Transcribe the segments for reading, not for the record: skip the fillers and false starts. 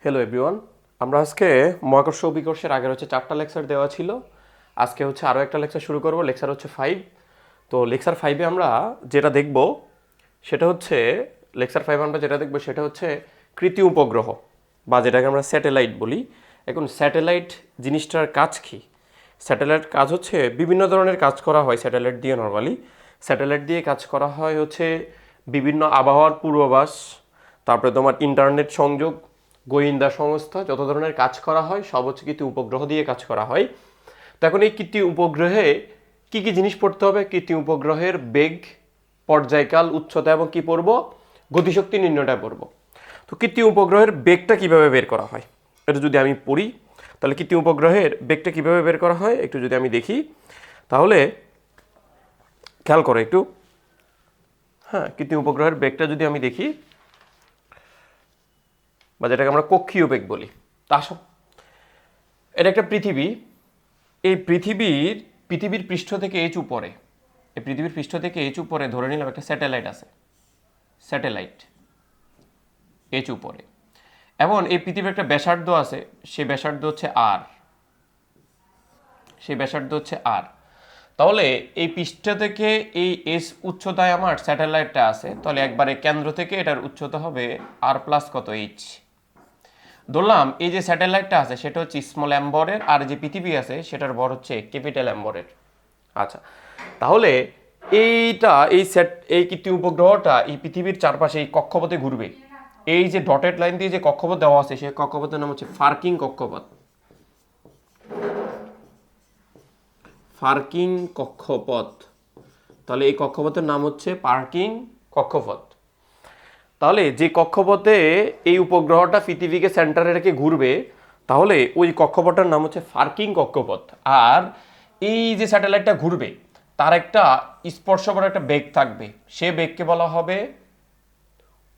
Hello everyone, আমরা আজকে মহাকর্ষ অভিকর্ষের আগের হচ্ছে 4টা লেকচার দেওয়া ছিল। আজকে হচ্ছে আরও একটা লেকচার শুরু করব, লেকচার হচ্ছে 5। তো লেকচার 5-এ আমরা যেটা দেখব সেটা হচ্ছে কৃত্রিম উপগ্রহ বা যেটাকে আমরা স্যাটেলাইট বলি। এখন স্যাটেলাইট জিনিসটার কাজ কি? স্যাটেলাইট কাজ হচ্ছে বিভিন্ন ধরনের কাজ করা হয় স্যাটেলাইট দিয়ে। নর্মালি স্যাটেলাইট দিয়ে কাজ করা হয় হচ্ছে বিভিন্ন আবহাওয়ার পূর্বাভাস, তারপরে তোমার ইন্টারনেট সংযোগ, গোয়েন্দা সংস্থা, যত ধরনের কাজ করা হয় সব হচ্ছে কৃত্রিম উপগ্রহ দিয়ে কাজ করা হয়। তো এখন এই কৃত্রিম উপগ্রহে কি কি জিনিস পড়তে হবে? কৃত্রিম উপগ্রহের বেগ, পর্যায়কাল, উচ্চতা এবং কি পড়ব? গতিশক্তি নির্ণয়টা পড়ব। তো কৃত্রিম উপগ্রহের বেগটা কিভাবে বের করা হয় এটা যদি আমি পড়ি, তাহলে কৃত্রিম উপগ্রহের বেগটা কিভাবে বের করা হয় একটু যদি আমি দেখি, তাহলে খেয়াল করো একটু। হ্যাঁ, কৃত্রিম উপগ্রহের বেগটা যদি আমি দেখি, বা যেটাকে আমরা কক্ষীয় বেগ বলি। তা আসো, এটা একটা পৃথিবী। এই পৃথিবীর পৃষ্ঠ থেকে এইচ উপরে, এই পৃথিবীর পৃষ্ঠ থেকে এইচ উপরে ধরে নিলাম একটা স্যাটেলাইট আছে, স্যাটেলাইট এইচ উপরে। এবং এই পৃথিবীর একটা ব্যাসার্ধ আছে, সেই ব্যাসার্ধ হচ্ছে আর। তাহলে এই পৃষ্ঠ থেকে এই এস উচ্চতায় আমার স্যাটেলাইটটা আছে, তাহলে একবারে কেন্দ্র থেকে এটার উচ্চতা হবে আর প্লাস কত এইচ। ধরলাম এই যে স্যাটেলাইটটা আছে সেটা হচ্ছে স্মল অ্যাম্বরের, আর যে পৃথিবী আছে সেটার ভর হচ্ছে ক্যাপিটাল অ্যাম্বরের। আচ্ছা, তাহলে এই কৃত্রিম উপগ্রহটা এই পৃথিবীর চারপাশে এই কক্ষপথে ঘুরবে। এই যে ডটেড লাইন দিয়ে যে কক্ষপথ দেওয়া আছে সেই কক্ষপথের নাম হচ্ছে ফার্কিং কক্ষপথ। ফার্কিং কক্ষপথ। তাহলে এই কক্ষপথের নাম হচ্ছে পার্কিং কক্ষপথ। তাহলে যে কক্ষপথে এই উপগ্রহটা পৃথিবীকে সেন্টারে রেখে ঘুরবে, তাহলে ওই কক্ষপথটার নাম হচ্ছে ফার্কিং কক্ষপথ। আর এই যে স্যাটেলাইটটা ঘুরবে তার একটা স্পর্শবর একটা বেগ থাকবে, সে বেগকে বলা হবে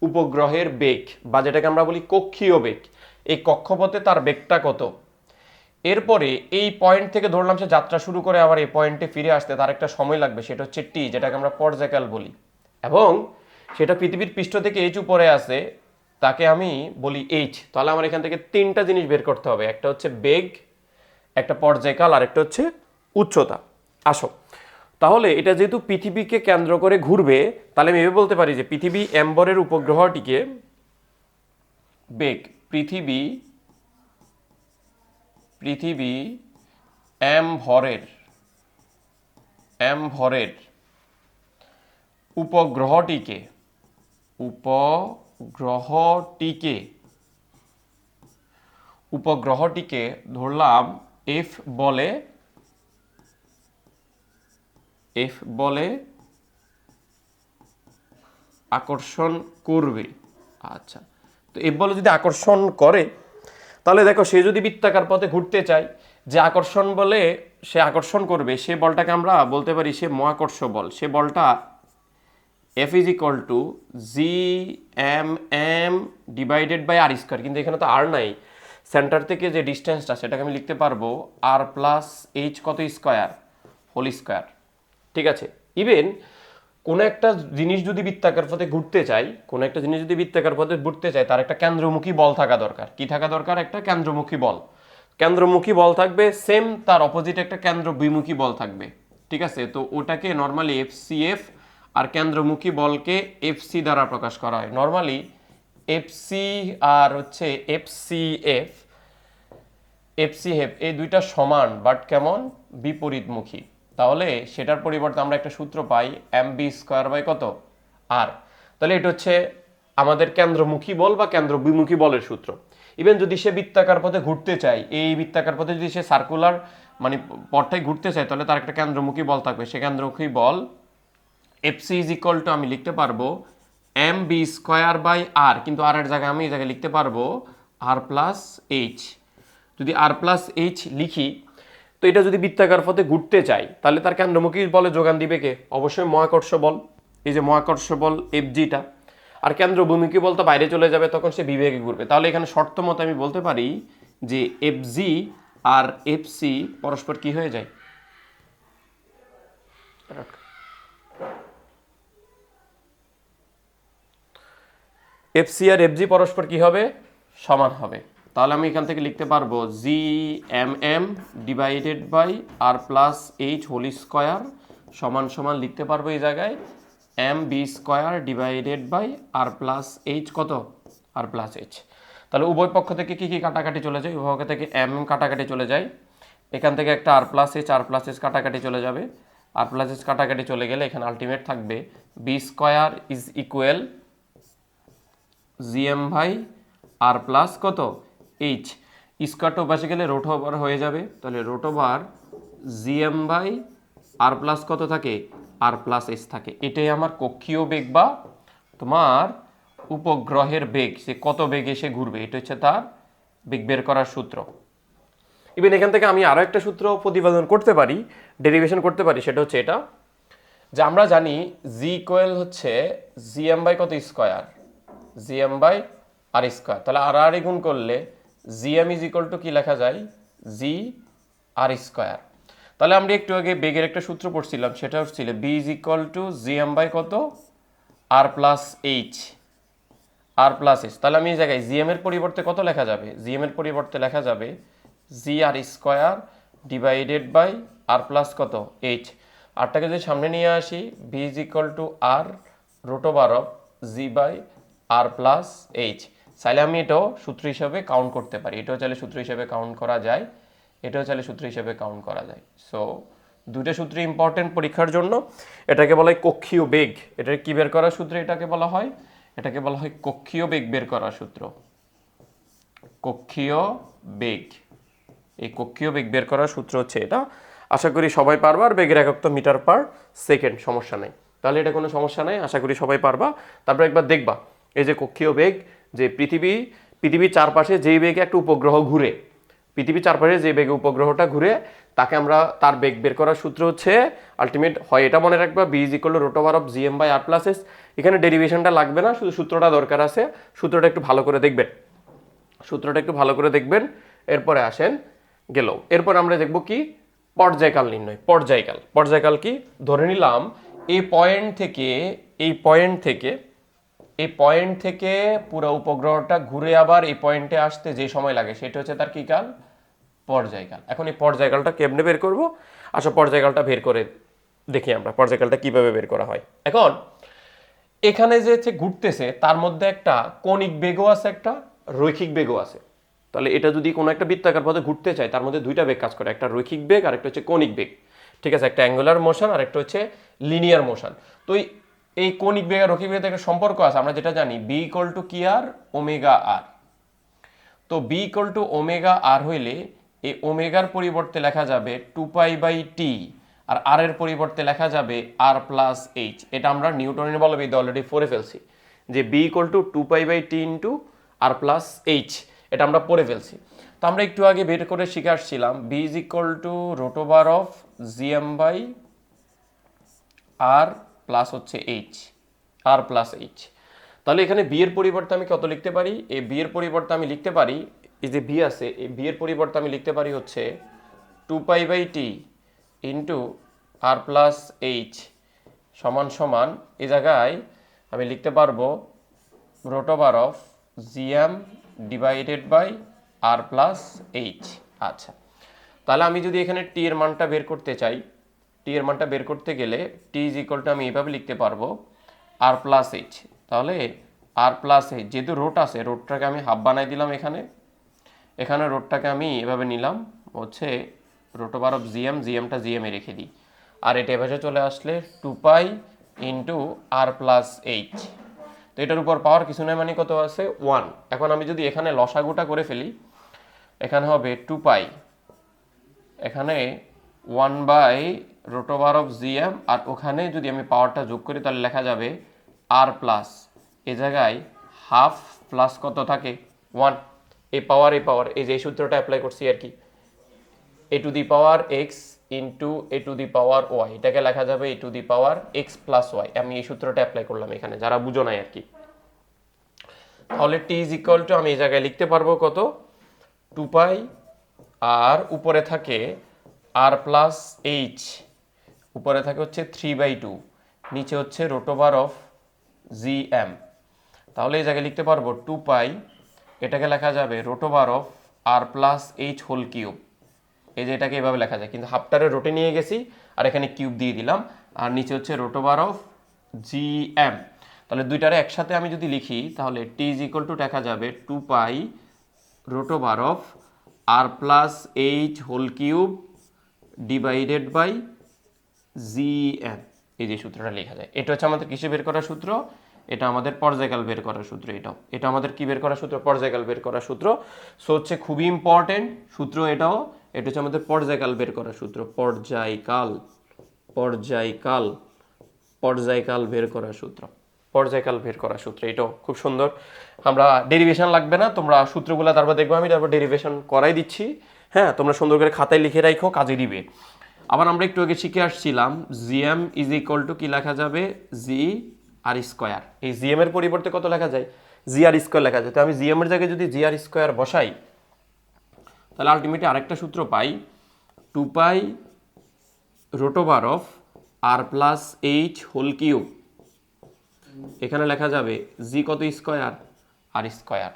উপগ্রহের বেগ, বা যেটাকে আমরা বলি কক্ষীয় বেগ। এই কক্ষপথে তার বেগটা কত। এরপরে এই পয়েন্ট থেকে ধরলাম সে যাত্রা শুরু করে আবার এই পয়েন্টে ফিরে আসতে তার একটা সময় লাগবে, সেটা হচ্ছে টি, যেটাকে আমরা পর্যায়কাল বলি। এবং সেটা পৃথিবীর পৃষ্ঠ থেকে এইচ উপরে আছে, তাকে আমি বলি এইচ। তাহলে আমার এখান থেকে 3টা জিনিস বের করতে হবে, একটা হচ্ছে বেগ, একটা পর্যায়কাল, আর একটা হচ্ছে উচ্চতা। আসো, তাহলে এটা যেহেতু পৃথিবীকে কেন্দ্র করে ঘুরবে, তাহলে আমি এভাবে বলতে পারি যে পৃথিবী অ্যাম্বরের উপগ্রহটিকে বেগ, পৃথিবী অ্যাম্বরের উপগ্রহটিকে ধরলাম এফ বলে আকর্ষণ করবে। আচ্ছা, তো এফ বলে যদি আকর্ষণ করে, তাহলে দেখো সে যদি বৃত্তাকার পথে ঘুরতে চায়, যে আকর্ষণ বলে সে আকর্ষণ করবে, সে বলটাকে আমরা বলতে পারি সে মহাকর্ষ বল। সে বলটা F is equal to G M M divided by R square. কিন্তু এখানে তো আর নাই, সেন্টার থেকে যে ডিস্টেন্সটা সেটাকে আমি লিখতে পারবো আর প্লাস এইচ কত স্কোয়ার, হোল স্কোয়ার। ঠিক আছে, ইভেন কোনো একটা জিনিস যদি বৃত্তাকার পথে ঘুরতে চাই, তার একটা কেন্দ্রমুখী বল থাকা দরকার। কি থাকা দরকার? একটা কেন্দ্রমুখী বল। কেন্দ্রমুখী বল থাকবে, সেম তার অপোজিট একটা কেন্দ্র বিমুখী বল থাকবে। ঠিক আছে, তো ওটাকে নর্মালি এফসিএফ, আর কেন্দ্রমুখী বলকে এফসি দ্বারা প্রকাশ করা হয়। নর্মালি এফসি আর হচ্ছে এফসিএফ এই দুইটা সমান, বাট কেমন? বিপরীতমুখী। তাহলে সেটার পরিবর্তে আমরা একটা সূত্র পাই এম বি স্কোয়ার বাই কত আর। তাহলে এটা হচ্ছে আমাদের কেন্দ্রমুখী বল বা কেন্দ্র বিমুখী বলের সূত্র। ইভেন যদি সে বৃত্তাকার পথে ঘুরতে চায়, এই বৃত্তাকার পথে যদি সে সার্কুলার মানে পথটাই ঘুরতে চায়, তাহলে তার একটা কেন্দ্রমুখী বল থাকবে। সে কেন্দ্রমুখী বল এফসি ইজ ইকুয়াল টু আমি লিখতে পারবো এম বি স্কোয়ার বাই আর, কিন্তু আর এর জায়গায় আমি এই জায়গায় লিখতে পারবো আর প্লাস এইচ। যদি আর প্লাস এইচ লিখি, তো এটা যদি বৃত্তাকার পথে ঘুরতে চাই, তাহলে তার কেন্দ্রমুখী বলে যোগান দিবে কে? অবশ্যই মহাকর্ষ বল। এই যে মহাকর্ষ বল এফজিটা, আর কেন্দ্রভূমিকে বল তো বাইরে চলে যাবে, তখন সে বিবেকে ঘুরবে। তাহলে এখানে শর্ত মতো আমি বলতে পারি যে এফজি আর এফসি পরস্পর কি হয়ে যায়? এফসি আর এফজি পরস্পর কি হবে? সমান হবে। তাহলে আমি এখান থেকে লিখতে পারবো G M M divided by R plus H whole square সমান সমান লিখতে পারবো এই জায়গায় M V square divided by R plus H কত আর প্লাস এইচ। তাহলে উভয় পক্ষ থেকে কি কি কাটাকাটি চলে যায়, উভয় পক্ষ থেকে এম কাটাকাটি চলে যায়, এখান থেকে একটা আর প্লাস এইচ কাটাকাটি চলে যাবে, আর প্লাস এইচ কাটাকাটি চলে গেলে এখানে আলটিমেট থাকবে V square is equal GM by R plus কত এইচ, স্কোয়ারটা পাশে গেলে রোট ওভার হয়ে যাবে, তাহলে root over GM by R plus কত থাকে আর প্লাস এইচ থাকে। এটাই আমার কক্ষীয় বেগ বা তোমার উপগ্রহের বেগ, সে কত বেগে সে ঘুরবে, এটা হচ্ছে তার বেগ বের করার সূত্র। ইভেন এখান থেকে আমি আরও একটা সূত্র প্রতিপাদন করতে পারি, ডেরিভেশন করতে পারি, সেটা হচ্ছে এটা যে আমরা জানি জি ইকুয়াল হচ্ছে জিএম বাই কত square, GM by R square, তাহলে আর আর গুণ করলে জিএম ইজ ইকুয়াল টু কি লেখা যায় জি আর স্কোয়ার। তাহলে আমরা একটু আগে বেগের একটা সূত্র পড়ছিলাম, সেটা হচ্ছিল V is equal to GM by কত আর plus H, R plus H. তাহলে আমি এই জায়গায় জিএম এর পরিবর্তে কত লেখা যাবে, জিএম এর পরিবর্তে লেখা যাবে g r square divided by R plus কত এইচ। আরটাকে যদি সামনে নিয়ে আসি v is equal to r root over of g by R plus h. চাইলে আমি এটাও সূত্র হিসাবে কাউন্ট করতে পারি, এটাও চাইলে সূত্র হিসাবে কাউন্ট করা যায়, এটাও চাইলে সূত্র হিসাবে কাউন্ট করা যায়। সো দুইটা সূত্র ইম্পর্টেন্ট পরীক্ষার জন্য। এটাকে বলা হয় কক্ষীয় বেগ, এটাকে কি বের করার সূত্র এটাকে বলা হয়, এটাকে বলা হয় কক্ষীয় বেগ বের করার সূত্র, কক্ষীয় বেগ। এই কক্ষীয় বেগ বের করার সূত্র হচ্ছে এটা। আশা করি সবাই পারবা, আর বেগের একক তো মিটার পার সেকেন্ড, সমস্যা নাই, তাহলে এটা কোনো সমস্যা নাই, আশা করি সবাই পারবা। তারপর একবার দেখবা এই যে কক্ষীয় বেগ, যে পৃথিবীর চারপাশে যেই বেগে একটা উপগ্রহ ঘুরে, পৃথিবীর চারপাশে যে বেগে উপগ্রহটা ঘুরে তাকে আমরা তার বেগ বের করার সূত্র হচ্ছে আলটিমেট হয়, এটা মনে রাখবা V is equal to root over of GM by R plus S. এখানে ডেরিভেশনটা লাগবে না, শুধু সূত্রটা দরকার আছে, সূত্রটা একটু ভালো করে দেখবেন, সূত্রটা একটু ভালো করে দেখবেন। এরপরে আসেন গেল, এরপর আমরা দেখব কি পর্যায়কাল নির্ণয়। পর্যায়কাল কি, ধরে নিলাম এই পয়েন্ট থেকে পুরো উপগ্রহটা ঘুরে আবার এই পয়েন্টে আসতে যে সময় লাগে সেটা হচ্ছে তার কি কাল, পর্যায়কাল। এখন এই পর্যায়কালটা কেমনে বের করব, আসো পর্যায়কালটা বের করে দেখি আমরা পর্যায়কালটা কিভাবে বের করা হয়। এখন এখানে যে ঘুরতেছে তার মধ্যে একটা কৌণিক বেগও আছে, একটা রৈখিক বেগও আছে। তাহলে এটা যদি কোনো একটা বৃত্তাকার পথে ঘুরতে চায় তার মধ্যে দুইটা বেগ কাজ করে, একটা রৈখিক বেগ আর একটা হচ্ছে কৌণিক বেগ, ঠিক আছে, একটা অ্যাঙ্গুলার মোশন আর একটা হচ্ছে লিনিয়ার মোশন। তো এই কৌণিক বেগ আর রৈখিক বেগের একটা সম্পর্ক আছে, আমরা যেটা জানি বি ইকুয়াল টু কি আর ওমেগা আর। তো বি ইকুয়াল টু ওমেগা আর হইলে এই ওমেগার পরিবর্তে লেখা যাবে 2π/t, আর আর এর পরিবর্তে লেখা যাবে আর প্লাস এইচ। এটা আমরা নিউটনের বলবিদ্যা অলরেডি পড়ে ফেলছি যে V equal to 2π/t into R plus H, এটা আমরা পড়ে ফেলছি। তো আমরা একটু আগে বের করে শিখে আসছিলাম V is equal to root over of GM by R plus হচ্ছে এইচ, আর প্লাস এইচ। তাহলে এখানে বি এর পরিবর্তে আমি কত লিখতে পারি, এই বি এর পরিবর্তে আমি লিখতে পারি, এই যে বি আছে এই বি এর পরিবর্তে আমি লিখতে পারি হচ্ছে 2π/t ইন্টু আর প্লাস এইচ সমান সমান এই জায়গায় আমি লিখতে পারবো root over of GM divided by R plus H. আচ্ছা, তাহলে আমি যদি এখানে টি এর মানটা বের করতে চাই, টি এর মানটা বের করতে গেলে টি ইজ ইকুয়াল টু আমি এইভাবে লিখতে পারবো আর প্লাস এইচ। তাহলে আর প্লাস এইচ, যেহেতু রোট আছে রোটটাকে আমি হাফ বানাই দিলাম, এখানে রোটটাকে আমি এভাবে নিলাম হচ্ছে রুট ওভার অফ জিএম, জিএমটা জিএমে রেখে দিই, আর এটা এভাবে চলে আসলে 2π ইন্টু আর প্লাস এইচ। তো এটার উপর পাওয়ার কিছু নয়, মানে কত আছে 1। এখন আমি যদি এখানে লসাগুটা করে ফেলি, এখানে হবে 2π, এখানে 1/রুট ওভার অফ জিএম, আর ওখানে যদি আমি পাওয়ারটা যোগ করি তাহলে লেখা যাবে আর প্লাস, এ জায়গায় হাফ প্লাস কত থাকে 1, এই পাওয়ার এই যে এই সূত্রটা অ্যাপ্লাই করছি আর কি, a to the power x into a to the power y, এটাকে লেখা যাবে a to the power x plus y. আমি এই সূত্রটা অ্যাপ্লাই করলাম এখানে, যারা বুঝো নাই আর কি। তাহলে টি ইজ ইকুয়াল টু আমি এই জায়গায় লিখতে পারবো কত 2π, আর উপরে থাকে আর প্লাস এইচ, উপরে থাকে হচ্ছে 3/2, নিচে হচ্ছে রুট ওভার অফ জিএম। তাহলে এই জায়গায় লিখতে পারবো 2π এটাকে লেখা যাবে root over of R plus H whole cube. এই যে এটাকে এভাবে লেখা যায়, কিন্তু হাফটারে রোটে নিয়ে গেছি আর এখানে কিউব দিয়ে দিলাম, আর নিচে হচ্ছে root over of G M. তাহলে দুইটারে একসাথে আমি যদি লিখি তাহলে টি ইজ ইকুয়াল টু দেখা যাবে 2 pi root over of R plus H whole cube divided by g m. এই যে সূত্রটা লেখা যায়, এটা হচ্ছে আমাদের কিসে বের করার সূত্র, এটা আমাদের পর্যায়কাল বের করার সূত্র। এটা আমাদের কি বের করার সূত্র, পর্যায়কাল বের করার সূত্র। সো হচ্ছে খুবই ইম্পর্টেন্ট সূত্র এটাও, এটা হচ্ছে আমাদের পর্যায়কাল বের করার সূত্র। পর্যায়কাল পর্যায়কাল পর্যায়কাল বের করার সূত্র, পর্যায়কাল বের করার সূত্র। এটাও খুব সুন্দর। আমরা ডেরিভেশন লাগবে না, তোমরা সূত্রগুলো তারপর দেখবো, আমি তারপর ডেরিভেশন করাই দিচ্ছি। হ্যাঁ, তোমরা সুন্দর করে খাতায় লিখে রাখো, কাজে দিবে। আবার আমরা একটু আগে শিখে আসছিলাম জিএম ইজ ইকুয়াল টু কি লেখা যাবে, জি আর স্কোয়ার। এই জিএম এর পরিবর্তে কত লেখা যায়, জি আর স্কোয়ার লেখা যায়। তো আমি জিএম এর জায়গায় যদি জি আর স্কোয়ার বসাই তাহলে আলটিমেটলি আরেকটা সূত্র পাই, 2 pi root over of R plus H whole cube. এখানে লেখা যাবে জি কত স্কোয়ার, আর স্কোয়ার।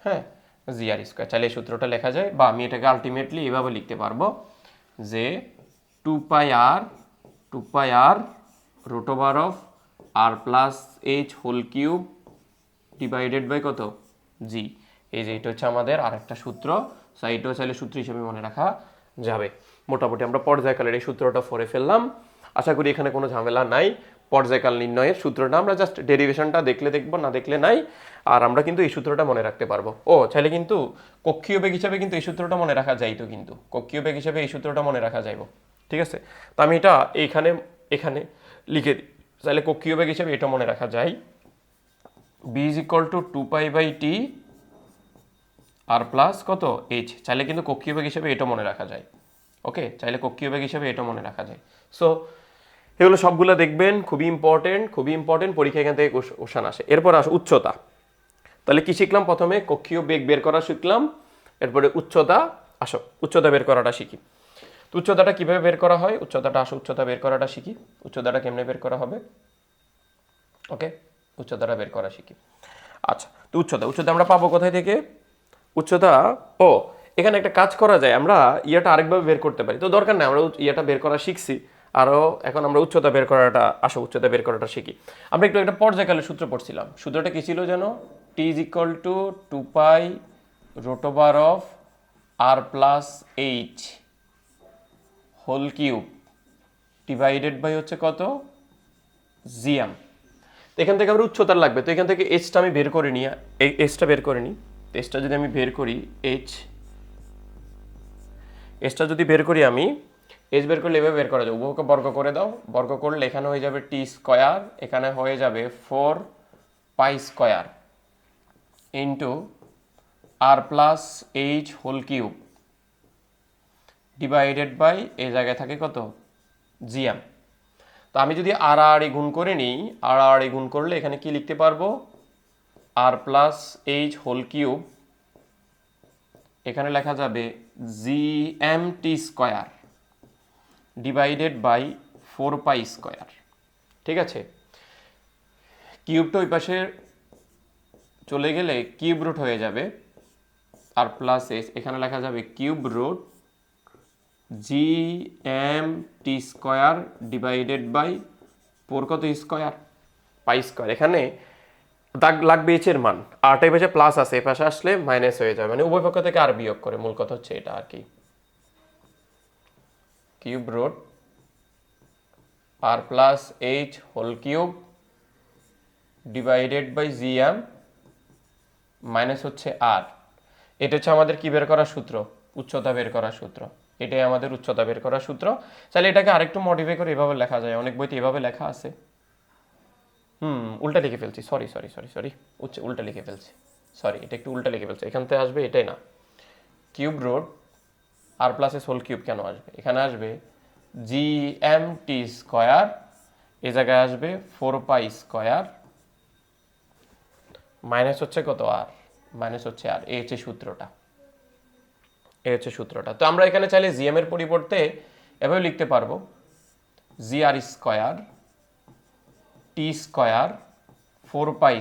হ্যাঁ, জি আর স্কোয়ার। চাইলে এই সূত্রটা লেখা যায়, বা আমি এটাকে আলটিমেটলি এভাবে লিখতে পারবো যে 2 pi r root over of R plus H whole cube divided by কত, জি। এই যে এটা হচ্ছে আমাদের আরেকটা সূত্র। সো এটাও চাইলে সূত্র হিসেবে মনে রাখা যাবে। মোটামুটি আমরা পর্যায়কালের এই সূত্রটা পড়ে ফেললাম। আশা করি এখানে কোনো ঝামেলা নাই। পর্যায়কাল নির্ণয়ের সূত্রটা আমরা জাস্ট ডেরিভেশনটা দেখলে দেখবো, না দেখলে নাই। আর আমরা কিন্তু এই সূত্রটা মনে রাখতে পারবো। ও চাইলে কিন্তু কক্ষীয় বেগ হিসাবে কিন্তু এই সূত্রটা মনে রাখা যাইতো, কিন্তু কক্ষীয় বেগ হিসাবে এই সূত্রটা মনে রাখা যাইব। ঠিক আছে, তো আমি এটা এখানে এখানে লিখে দিই। চাইলে কক্ষীয় বেগ হিসাবে এটা মনে রাখা যায়, b ইজ ইকুয়াল টু 2 পাই/t আর প্লাস কত এইচ। চাইলে কিন্তু কক্ষীয় বেগ হিসেবে এটা মনে রাখা যায়। ওকে, চাইলে কক্ষীয় বেগ হিসেবে এটা মনে রাখা যায়। সো এগুলো সবগুলো দেখবেন, খুবই ইম্পর্টেন্ট, খুবই ইম্পর্টেন্ট। পরীক্ষা এখান থেকে কোশ্চেন আসে। এরপর আসে উচ্চতা। তাহলে কি শিখলাম, প্রথমে কক্ষীয় বেগ বের করা শিখলাম, এরপরে উচ্চতা। আসো উচ্চতা বের করাটা শিখি। তো উচ্চতাটা কিভাবে বের করা হয়, উচ্চতাটা আসো উচ্চতা বের করাটা শিখি। উচ্চতাটা কেমনে বের করা হবে, ওকে, উচ্চতাটা বের করা শিখি। আচ্ছা, তো উচ্চতা আমরা পাবো কোথায় থেকে, উচ্চতা। ও এখানে একটা কাজ করা যায়, আমরা ইয়েটা আরেকভাবে বের করতে পারি। তো দরকার নেই, আমরা ইয়েটা বের করা শিখছি, আরও এখন আমরা উচ্চতা বের করাটা, আসো উচ্চতা বের করাটা শিখি। আমরা একটু একটা পর্যায়কালের সূত্র পড়ছিলাম। সূত্রটা কি ছিল যেন, t is equal to 2 pi root over of R plus H whole cube divided by হচ্ছে কত, জিএম। তো এখান থেকে আমরা উচ্চতার লাগবে, তো এখান থেকে এইচটা আমি বের করে নিই, এই এইচটা বের করে নিই। এইচটা যদি আমি বের করি, এইচটা যদি বের করি আমি, এইচ বের করলে এভাবে বের করা যায়, উভয়কে বর্গ করে দাও, বর্গ করলে এখানে হয়ে যাবে টি স্কোয়ার, এখানে হয়ে যাবে 4 পাই² into R plus H whole cube divided by এই জায়গায় থাকে কত, জিএম। তো আমি যদি আর আর গুণ করে নিই, আর আর গুণ করলে এখানে কি লিখতে পারবো, আর প্লাস এইচ হোল কিউব, এখানে লেখা যাবে GMT² ডিভাইডেড বাই 4 পাই²। ঠিক আছে, কিউবটা ওই পাশে চলে গেলে কিউব রুট হয়ে যাবে, আর প্লাস এইচ এখানে লেখা যাবে cube root GMT² divided by 4 কত স্কোয়ার, পাই²। এখানে দাগ লাগবে এইচ এর মান, আরটা এই পাশে প্লাস আছে, এই পাশে আসলে মাইনাস হয়ে যাবে, মানে উভয় পক্ষ থেকে আর বিয়োগ করে। মূল কথা হচ্ছে এটা আর কি, cube root R plus H whole cube divided by GM minus হচ্ছে আর। এটা হচ্ছে আমাদের কি বের করার সূত্র, উচ্চতা বের করার সূত্র। এটাই আমাদের উচ্চতা বের করার সূত্র। তাহলে এটাকে আরেকটু মডিফাই করে এভাবে লেখা যায়, অনেক বইতে এভাবে লেখা আছে। উল্টা লিখে ফেলছি, সরি, উল্টা লিখে ফেলছি, সরি, এটা একটু উল্টা লিখে ফেলছি। এখান থেকে আসবে এটাই না, cube root R plus S whole cube কেন আসবে, এখানে আসবে GMT², এই জায়গায় আসবে 4 পাই² মাইনাস হচ্ছে কত, আর মাইনাস হচ্ছে আর। এই হচ্ছে সূত্রটা, তো আমরা এখানে চাইলে জিএম এর পরিবর্তে এভাবে লিখতে পারবো, GR² T² 4 পাই²।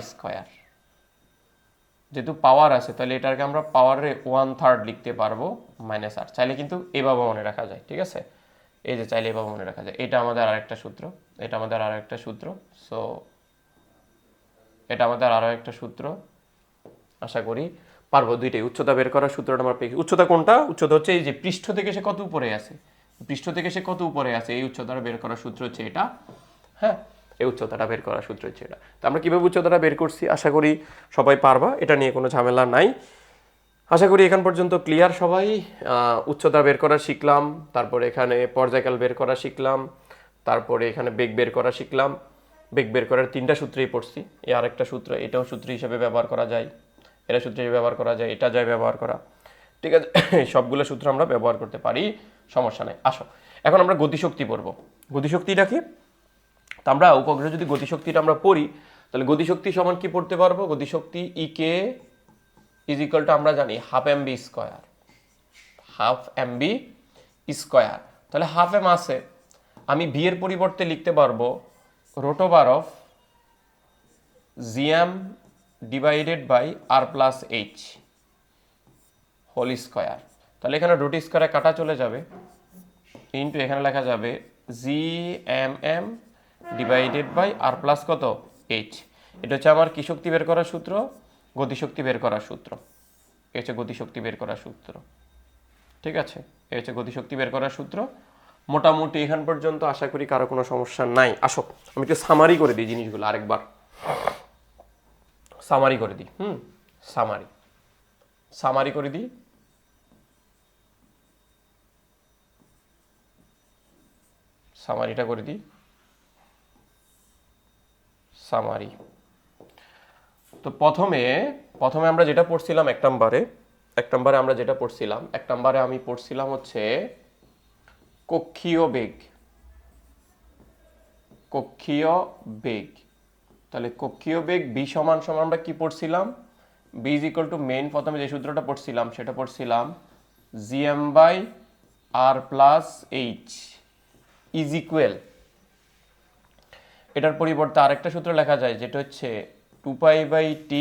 যেহেতু পাওয়ার আছে তাহলে এটাকে আমরা পাওয়ারে 1/3 লিখতে পারবো -r। চাইলে কিন্তু এভাবে মনে রাখা যায়, ঠিক আছে? এই যে চাইলে এভাবে মনে রাখা যায়। এটা আমাদের আরেকটা সূত্র, এটা আমাদের আরেকটা সূত্র। সো এটা আমাদের আরো একটা সূত্র। আশা করি পারবো। দুইটাই উচ্চতা বের করার সূত্রটা আমরা পেয়েছি। উচ্চতা কোনটা? উচ্চতা হচ্ছে এই যে পৃষ্ঠ থেকে সে কত উপরে আছে, পৃষ্ঠ থেকে সে কত উপরে আছে, এই উচ্চতাটা বের করার সূত্র হচ্ছে এটা। হ্যাঁ, এই উচ্চতাটা বের করার সূত্র হচ্ছে এটা। তো আমরা কিভাবে উচ্চতাটা বের করছি আশা করি সবাই পারবা, এটা নিয়ে কোনো ঝামেলা নাই। আশা করি এখান পর্যন্ত ক্লিয়ার সবাই। উচ্চতা বের করা শিখলাম, তারপরে এখানে পর্যায়কাল বের করা শিখলাম, তারপরে এখানে বেগ বের করা শিখলাম। বেগ বের করার 3টা সূত্রেই পড়ছি। এই আরেকটা সূত্র, এটাও সূত্র হিসেবে ব্যবহার করা যায়, এটা সূত্র হিসেবে ব্যবহার করা যায়, এটা যায় ব্যবহার করা, ঠিক আছে? সবগুলো সূত্র আমরা ব্যবহার করতে পারি, সমস্যা নেই। আসো এখন আমরা গতিশক্তি পড়ব। গতিশক্তিটা কি? তা আমরা উপগ্রহ যদি গতিশক্তিটা আমরা পড়ি তাহলে গতিশক্তি সমান কি পড়তে পারবো? গতিশক্তি ইকে ইজ ইকুয়াল টু আমরা জানি half mv square, half mv square. তাহলে হাফ এম আছে, আমি ভি এর পরিবর্তে লিখতে পারবো root over of GM divided by R plus H whole square. তাহলে এখানে রুট স্কয়ারে কাটা চলে যাবে, ইন্টু এখানে লেখা যাবে G M M divided by R plus কত এইচ। এটা হচ্ছে আমার কি শক্তি বের করার সূত্র? গতিশক্তি বের করার সূত্র। এ হচ্ছে গতিশক্তি বের করার সূত্র, ঠিক আছে? এ হচ্ছে গতিশক্তি বের করার সূত্র। মোটামুটি এখান পর্যন্ত আশা করি কারো কোনো সমস্যা নাই। আসো আমি একটু সামারি করে দিই জিনিসগুলো, আরেকবার সামারি করে দিই। সামারি করে দিই। সামারিটা করে দিই। সামারি তো প্রথমে আমরা যেটা পড়ছিলাম এক নম্বরে আমরা যেটা পড়ছিলাম, এক নম্বরে আমি পড়ছিলাম হচ্ছে কক্ষীয় বেগ। কক্ষীয় বেগ, তাহলে কক্ষীয় বেগ বি সমান সমান আমরা কি পড়ছিলাম? V is equal to main প্রথমে যে সূত্রটা পড়ছিলাম সেটা পড়ছিলাম GM by R plus H is equal, এটার পরিবর্তে আরেকটা সূত্র লেখা যায় যেটা হচ্ছে 2π/t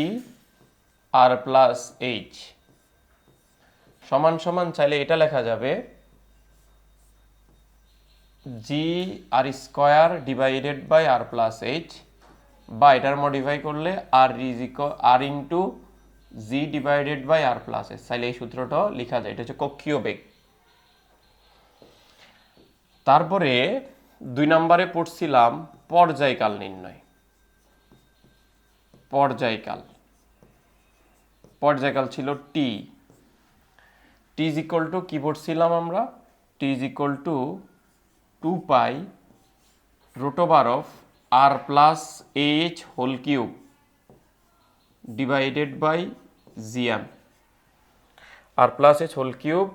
আর প্লাস এইচ সমান সমান চাইলে এটা লেখা যাবে g r square divided by R plus H, বা এটার মডিফাই করলে r into g divided by R plus h. চাইলে এই সূত্রটাও লেখা যায়। এটা হচ্ছে কক্ষীয় বেগ। তারপরে 2 নম্বরে পড়ছিলাম পর্যায়কাল নির্ণয়। পর্যায়কাল ছিল t. T is equal to কি পড়ছিলাম আমরা? T is equal to 2π root over of R plus H whole cube divided by GM. R plus H whole cube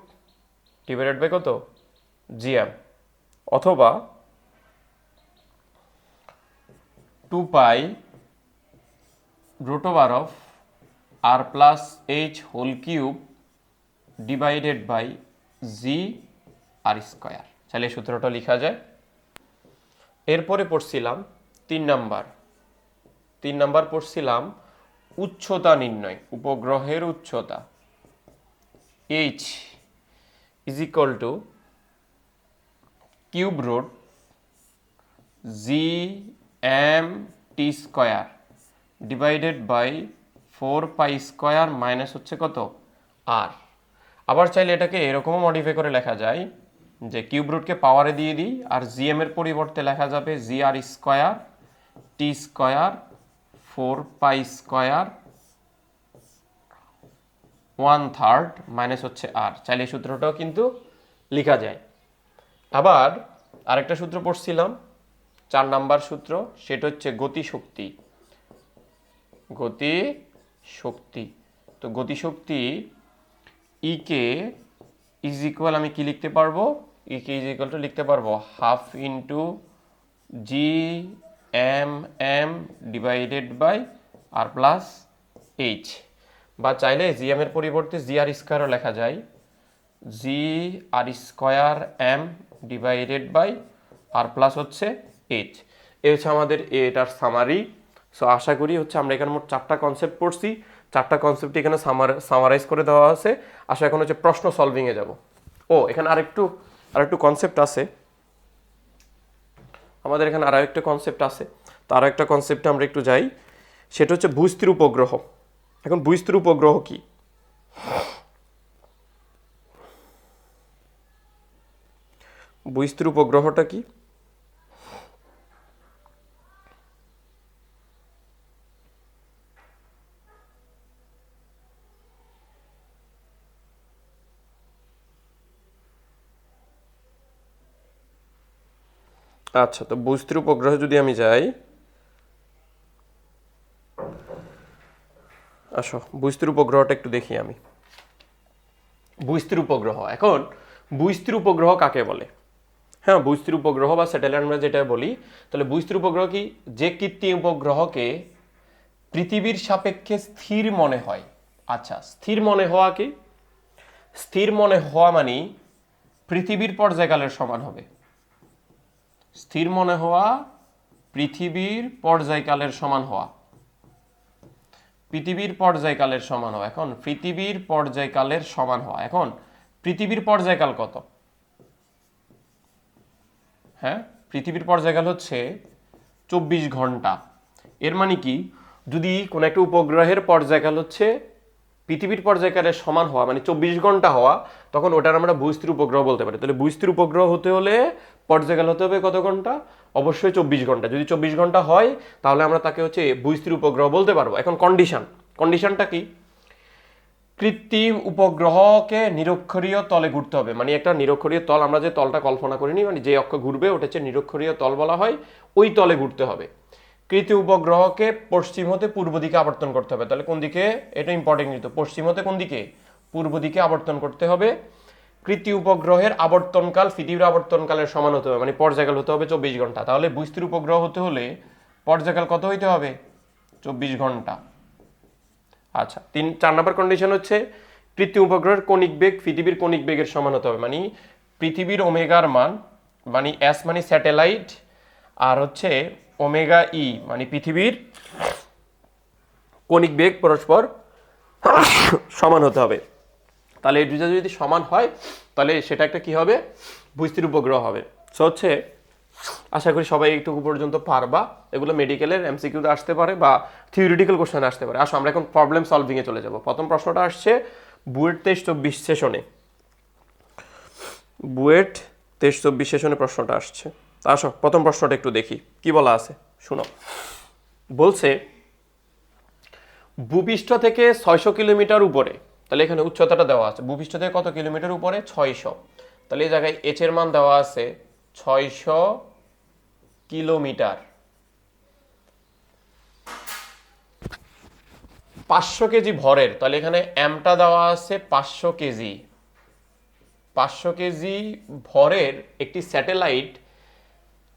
divided by কত? জিএম। অথবা 2π root over of R plus H whole cube divided by g r square. তাহলে এই সূত্রটা লেখা যায়। এরপরে পড়ছিলাম 3 number পড়ছিলাম উচ্চতা নির্ণয়, উপগ্রহের উচ্চতা। H is equal to cube root g m t square divided by 4π square minus হচ্ছে কত? আর। আবার চাইলে এটাকে এরকমও মডিফাই করে লেখা যায় যে কিউব রুটকে পাওয়ারে দিয়ে দিই আর জিএম এর পরিবর্তে লেখা যাবে জি আর স্কয়ার টি স্কয়ার 4π স্কয়ার 1/3 মাইনাস হচ্ছে আর। চাইলে এই সূত্রটাও কিন্তু লেখা যায়। আবার আরেকটা সূত্র পড়ছিলাম 4 নাম্বার সূত্র, সেটা হচ্ছে গতিশক্তি। তো গতিশক্তি ইকে ইজ ইকুয়াল আমি কি লিখতে পারবো? ইকে ইজ ইকুয়াল টু লিখতে পারবো half into G M M divided by R plus H, বা চাইলে জিএম এর পরিবর্তে জি আর স্কয়ারও লেখা যায় g r square m divided by R plus হচ্ছে এইচ। এই হচ্ছে আমাদের এটার সামারি। সো আশা করি হচ্ছে আমরা এখানে মোট 4টা কনসেপ্ট পড়ছি, 4টা কনসেপ্ট এখানে সামারাইজ করে দেওয়া আছে। আসলে এখন হচ্ছে প্রশ্ন সলভিংয়ে যাব। এখানে আরেকটু কনসেপ্ট আছে আমাদের, এখানে আরও একটা কনসেপ্ট আছে। তো আরও একটা কনসেপ্টে আমরা একটু যাই, সেটা হচ্ছে ভূস্থির উপগ্রহ। এখন ভূস্থির উপগ্রহ কি? ভূস্থির উপগ্রহটা কি? আচ্ছা, তো ভূস্থির উপগ্রহ যদি আমি যাই, আসো ভূস্থির উপগ্রহটা একটু দেখি আমি। ভূস্থির উপগ্রহ, এখন ভূস্থির উপগ্রহ কাকে বলে? হ্যাঁ, ভূস্থির উপগ্রহ বা স্যাটেলাইট আমরা যেটা বলি, তাহলে ভূস্থির উপগ্রহ কি? যে কৃত্রিম উপগ্রহকে পৃথিবীর সাপেক্ষে স্থির মনে হয়। আচ্ছা, স্থির মনে হওয়া কি? স্থির মনে হওয়া মানে পৃথিবীর পর্যায়কালের সমান হবে। স্থির মনে হওয়া পৃথিবীর পর্যায়কালের সমান হওয়া। পৃথিবীর পর্যায়কালের সমান হওয়া। এখন পৃথিবীর পর্যায়কালের সমান হওয়া, এখন পৃথিবীর পর্যায়কাল কত? হ্যাঁ, পৃথিবীর পর্যায়কাল হচ্ছে 24 ঘন্টা। এর মানে কি, যদি কোনো একটা উপগ্রহের পর্যায়কাল হচ্ছে পৃথিবীর পর্যায়কালের সমান হওয়া মানে 24 ঘন্টা হওয়া, তখন ওটার আমরা ভূস্থির উপগ্রহ বলতে পারি। তাহলে ভূস্থির উপগ্রহ হতে হলে পর্যায়কাল হতে হবে কত ঘন্টা? অবশ্যই 24 ঘন্টা। যদি 24 ঘন্টা হয় তাহলে আমরা তাকে হচ্ছে ভূস্থির উপগ্রহ বলতে পারবো। এখন কন্ডিশনটা কি? কৃত্রিম উপগ্রহকে নিরক্ষীয় তলে ঘুরতে হবে। মানে একটা নিরক্ষীয় তল, আমরা যে তলটা কল্পনা করিনি, মানে যে অক্ষ ঘুরবে ওটা হচ্ছে নিরক্ষীয় তল বলা হয়, ওই তলে ঘুরতে হবে। কৃত্রিম উপগ্রহকে পশ্চিম হতে পূর্ব দিকে আবর্তন করতে হবে। তাহলে কোন দিকে? এটা ইম্পর্টেন্ট কিন্তু, পশ্চিম হতে কোন দিকে? পূর্ব দিকে আবর্তন করতে হবে। কৃত্রিম উপগ্রহের আবর্তনকাল পৃথিবীর আবর্তনকালের সমান হতে হবে, মানে পর্যায়কাল হতে হবে 24 ঘন্টা। তাহলে ভূস্থির উপগ্রহ হতে হলে পর্যায়কাল কত হইতে হবে? 24 ঘন্টা। আচ্ছা, 4 নম্বর কন্ডিশন হচ্ছে কৃত্রিম উপগ্রহের কণিক বেগ পৃথিবীর কণিক বেগের সমান হতে হবে। মানে পৃথিবীর ওমেগার মান, মানে এস মানে স্যাটেলাইট, আর হচ্ছে ওমেগা ই মানে পৃথিবীর কণিক বেগ পরস্পর সমান হতে হবে। তাহলে এই দুইটা যদি সমান হয় তাহলে সেটা একটা কি হবে? ভূস্থির উপগ্রহ হবে। সো হচ্ছে আশা করি সবাই এইটুকু পর্যন্ত পারবা। এগুলো মেডিকেলের এমসিকিউতে আসতে পারে বা থিওরিটিক্যাল কোশ্চেনে আসতে পারে। আসো আমরা এখন প্রবলেম সলভিংয়ে চলে যাব। প্রথম প্রশ্নটা আসছে বুয়েট 23-24 সেশনে। বুয়েট 23-24 সেশনে প্রশ্নটা আসছে। আসো প্রথম প্রশ্নটা একটু দেখি কি বলা আছে, শুনো। বলছে ভূপৃষ্ঠ থেকে 600 কিলোমিটার উপরে, তাহলে এখানে উচ্চতাটা দেওয়া আছে, ভূপৃষ্ঠ থেকে কত কিলোমিটার উপরে? 600। তাহলে এই জায়গায় এইচ এর মান দেওয়া আছে 600 কিলোমিটার। 500 কেজি ভরের, তাহলে এখানে এমটা দেওয়া আছে 500 কেজি। 500 কেজি ভরের একটি স্যাটেলাইট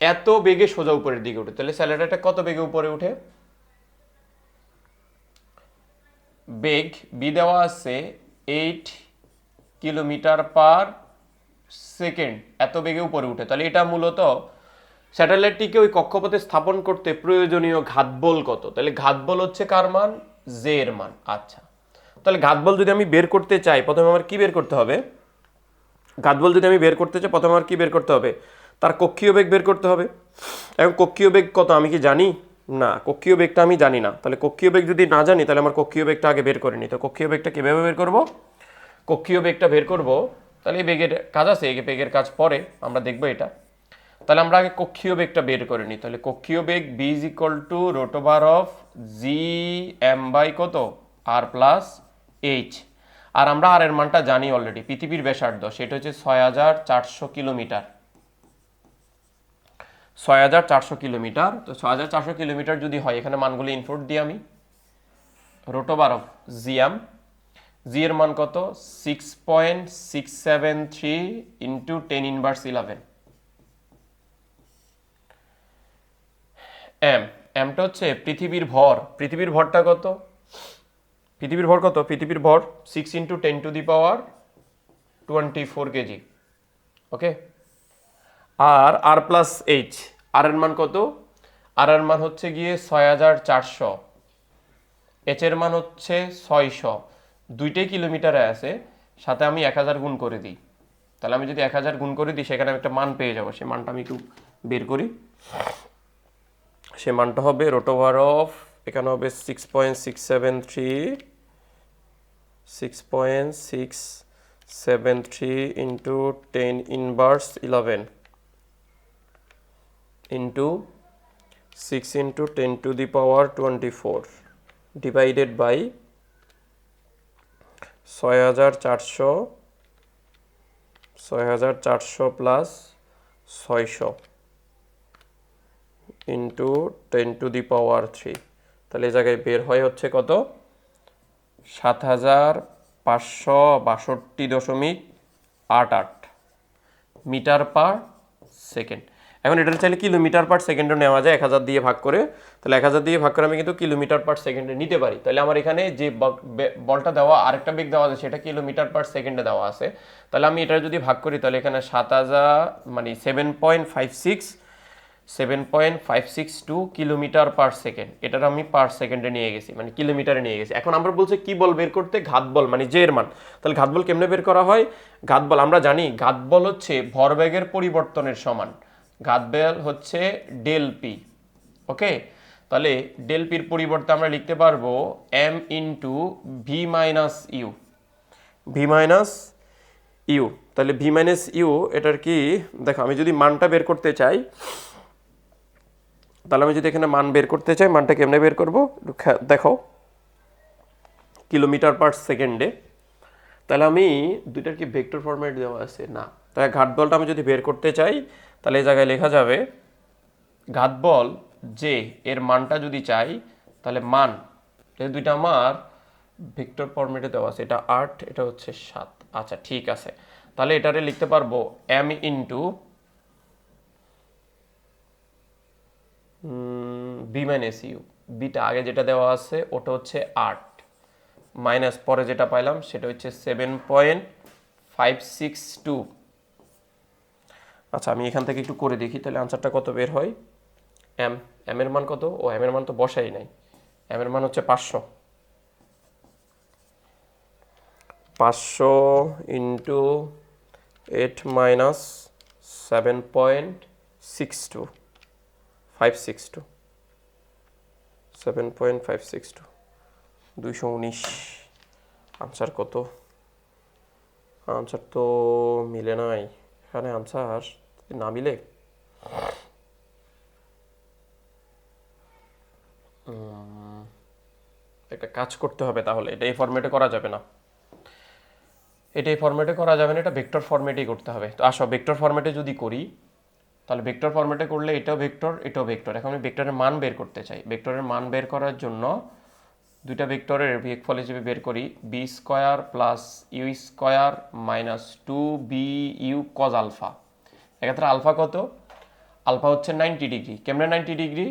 এত বেগে সোজা উপরের দিকে উঠে, তাহলে স্যাটেলাইটটা কত বেগে উপরে উঠে? বেগ বি দেওয়া আছে 8 কিলোমিটার পার সেকেন্ড, এত বেগে উপরে উঠে। তাহলে এটা মূলত স্যাটেলাইটটিকে ওই কক্ষপথে স্থাপন করতে প্রয়োজনীয় ঘাতবল কত? তাহলে ঘাতবল হচ্ছে কার মান? জে এর মান। আচ্ছা, তাহলে ঘাতবল যদি আমি বের করতে চাই প্রথমে আমার কি বের করতে হবে? ঘাতবল যদি আমি বের করতে চাই প্রথমে আমার কি বের করতে হবে? তার কক্ষীয় বেগ বের করতে হবে। এখন কক্ষীয় বেগ কত আমি কি জানি? না, কক্ষীয় বেগটা আমি জানি না। তাহলে কক্ষীয় বেগ যদি না জানি তাহলে আমার কক্ষীয় বেগটা আগে বের করে নিই। তো কক্ষীয় বেগটা কিভাবে বের করব? কক্ষীয় বেগটা বের করব, তাহলে এই বেগের কাজ আছে, এই বেগের কাজ পরে আমরা দেখবো এটা। তাহলে আমরা আগে কক্ষীয় বেগটা বের করে নিই। তাহলে কক্ষীয় বেগ v is equal to root over of G m by কত? আর প্লাস এইচ। আর আমরা আর এর মানটা জানি অলরেডি, পৃথিবীর ব্যাসার্ধ সেটা হচ্ছে 6400 কিলোমিটার। 6400 কিলোমিটার। তো 6400 কিলোমিটার যদি হয়, এখানে মানগুলো ইনপুট দিই আমি। রুট ওভার অফ জিএম, জি এর মান কত? 6.673 ইন্টু 10^11। এমটা হচ্ছে পৃথিবীর ভর। পৃথিবীর ভরটা কত? পৃথিবীর ভর কত? পৃথিবীর ভর 6 ইন্টু 10^24 কেজি। ওকে, আর আর প্লাস এইচ, আর এর মান কত? আর এর মান হচ্ছে গিয়ে 6400, এইচ এর মান হচ্ছে 600, দুইটাই কিলোমিটারে আছে, সাথে আমি 1000 গুণ করে দিই। তাহলে আমি যদি 1000 গুণ করে দিই সেখানে আমি একটা মান পেয়ে যাবো। সেই মানটা আমি একটু বের করি। সে মানটা হবে রুট ওভার অফ, এখানে হবে 6.673 into 10 inverse 11 into 6 into 10 to the power 24 divided by 6400 plus 600 into 10 to the power 3। তাহলে এই জায়গায় বের হয় হচ্ছে কত, 7562.88 মিটার পার সেকেন্ড। এখন এটা চাইলে কিলোমিটার পার সেকেন্ডও নেওয়া যায় 1000 দিয়ে ভাগ করে। তাহলে 1000 দিয়ে ভাগ করে আমি কিন্তু কিলোমিটার পার সেকেন্ডে নিতে পারি। তাহলে আমার এখানে যে বলটা দেওয়া, আরেকটা বেগ দেওয়া আছে, সেটা কিলোমিটার পার সেকেন্ডে দেওয়া আছে। তাহলে আমি এটা যদি ভাগ করি তাহলে এখানে 7000 মানে 7.562 কিলোমিটার পার সেকেন্ড, এটার আমি পার সেকেন্ডে নিয়ে গেছি, মানে কিলোমিটারে নিয়ে গেছি। এখন আমরা বলছি কি বল বের করতে, ঘাত বল, মানে জে এর মান। তাহলে ঘাত বল কেমনে বের করা হয়? ঘাত বল আমরা জানি, ঘাত বল হচ্ছে ভরবেগের পরিবর্তনের সমান। ঘাত বল হচ্ছে ডেল পি। ওকে, তাহলে ডেল পির পরিবর্তে আমরা লিখতে পারবো M into V minus U, V minus U. তাহলে ভি মাইনাস ইউ এটার কি, দেখো আমি যদি মানটা বের করতে চাই, তাহলে আমি যদি এখানে মান বের করতে চাই, মানটা কেমনে বের করব দেখো, কিলোমিটার পার সেকেন্ডে। তাহলে আমি দুইটার কি ভেক্টর ফরম্যাট দেওয়া আছে না, তাহলে ঘাত বলটা আমি যদি বের করতে চাই তাহলে এই জায়গায় লেখা যাবে ঘাত বল যে এর মানটা যদি চাই, তাহলে মান এই দুইটা আমার ভেক্টর ফরম্যাটে দেওয়া আছে, এটা 8, এটা হচ্ছে 7। আচ্ছা ঠিক আছে, তাহলে এটারে লিখতে পারবো M into V minus U, বিটা আগে যেটা দেওয়া আছে ওটা হচ্ছে 8, মাইনাস পরে যেটা পাইলাম সেটা হচ্ছে 7.562। আচ্ছা আমি এখান থেকে একটু করে দেখি তাহলে আনসারটা কত বের হয়। এম, এম এর মান কত? ও এম এর মান তো বসাই নাই, এম এর মান হচ্ছে 500 ইন্টু 8 মাইনাস 7.62 562 7.562 219। আনসার কত? আনসার তো মিলে নাই এখানে, আনসার না মিলে একটা কাজ করতে হবে, তাহলে এটা এই ফরম্যাটে করা যাবে না, এটা এই ফরম্যাটে করা যাবে না, এটা ভেক্টর ফরম্যাটেই করতে হবে। তো আসো ভেক্টর ফরম্যাটে যদি করি, তাহলে ভেক্টর ফরম্যাটে করলে এটাও ভেক্টর এটাও ভেক্টর। এখন আমি ভেক্টরের মান বের করতে চাই। ভেক্টরের মান বের করার জন্য দুইটা ভেক্টরের বিয়োগফল হিসেবে বের করি b square plus u square minus 2bu cos alpha. এক্ষেত্রে আলফা কত? আলফা হচ্ছে 90 ডিগ্রি। কেমনে 90 ডিগ্রি?